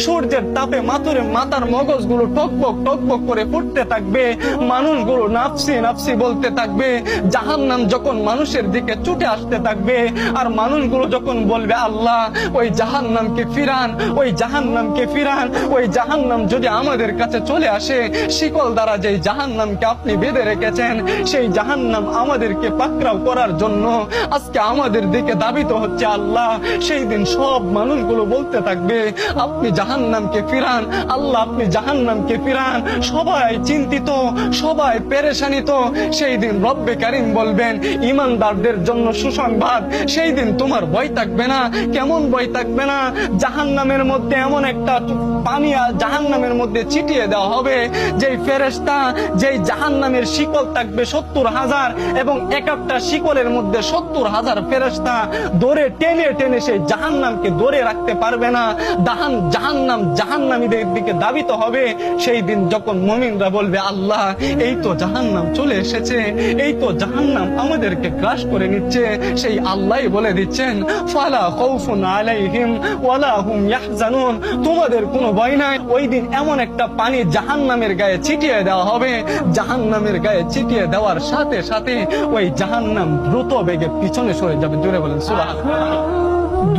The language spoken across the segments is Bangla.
সূর্যের তাপে মাথার মগজগুলো টকবক করে ফুটতে থাকবে। মানুষগুলো নাফসি নাফসি বলতে থাকবে। জাহান্নাম যখন মানুষের দিকে ছুটে আসতে থাকবে, আর মানুষগুলো যখন বলবে আল্লাহ ওই জাহান্নামকে ফিরান, ওই জাহান্নামকে ফিরান, ওই জাহান্নাম যদি আমাদের কাছে চলে আসে, শিকল দ্বারা যেই জাহান্নামকে আপনি বেঁধে রেখেছেন, সেই জাহান্নাম আমাদেরকে পাকড়াও করার জন্য আজকে আমাদের দিকে ধাবিত হচ্ছে আল্লাহ। সেই দিন সব মানুষগুলো বলতে থাকবে আপনি জাহান্নামকে ফিরান, আল্লাহ আপনি জাহান্নামকে ফিরান। সবাই চিন্তিত, সবাই পেরেশানিত। সেই দিন রব্বে কারীম বলবেন ঈমানদারদের জন্য সুসংবাদ, সেই দিন তোমার ভয় থাকবে না। কেমন ভয় থাকবে না? জাহান্নামের মধ্যে এমন একটা পানি জাহান্নামের মধ্যে ছিটিয়ে দেওয়া হবে, যেই ফেরেশতা, যেই জাহান্নামের শিকল থাকবে 70,000, এবং এক একটা শিকলের মধ্যে 70,000 ফেরেশতা ধরে টেনে টেনে সেই জাহান্নামকে ধরে রাখতে পারবে না। জাহান্নামীদের দিকে ধাবিত হবে। সেই দিন যখন মুমিনরা বলবে আল্লাহ এই তো জাহান্নাম চলে এসেছে, এই তো জাহান্নাম আমাদেরকে গ্রাস করে নিচ্ছে, সেই আল্লাহই বলে দিচ্ছেন ফালা খাউফুন আলাইহিম ওয়ালা হুম ইয়াহজানুন, তোমাদের কোনো ভয় নাই। ওই দিন এমন একটা পানি জাহান্নামের গায়ে ছিটিয়ে দেওয়া হবে, জাহান্নামের গায়ে ছিটিয়ে দেওয়ার সাথে সাথে ওই জাহান্নাম দ্রুত বেগে পিছনে সরে যাবে। জোরে বলেন সুবহানাল্লাহ।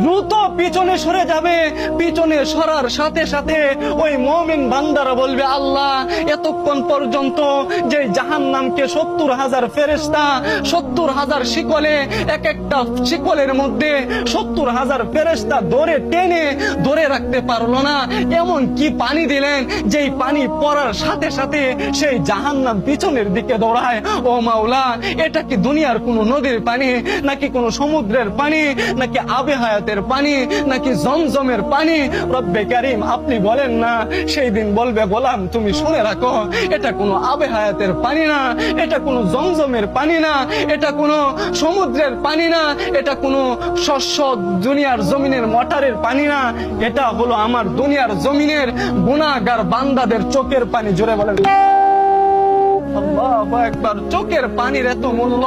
দ্রুত পিছনে সরে যাবে। পিছনে সরার সাথে সাথে ওই মুমিন বান্দারা বলবে আল্লাহ এতক্ষণ পর্যন্ত যে জাহান্নামকে 70,000 ফেরেশতা 70,000 শিকলে, এক একটা শিকলের মধ্যে 70,000 ফেরেশতা ধরে টেনে ধরে রাখতে পারলো না, এমন কি পানি দিলেন যেই পানি পড়ার সাথে সাথে সেই জাহান্নাম পিছনের দিকে দৌড়ায়। ও মাওলা, এটা কি দুনিয়ার কোনো নদীর পানি, নাকি কোনো সমুদ্রের পানি, নাকি আবে হায়াতের পানি, নাকি জমজমের পানি? রব্বে কারীম আপনি বলেন না। সেই দিন বলবে গোলাম তুমি শুনে রাখো, এটা কোনো আবে হায়াতের পানি না, এটা কোনো জমজমের পানি না, এটা কোনো সমুদ্রের পানি না, এটা কোনো শস্য দুনিয়ার জমিনের মোটরের পানি না, এটা হলো আমার দুনিয়ার জমিনের গুনাহগার বান্দাদের চোখের পানি। জোরে বলেন আল্লাহু আকবার। চোখের পানির এত মূল্য,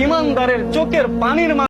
ঈমানদারের চোখের পানির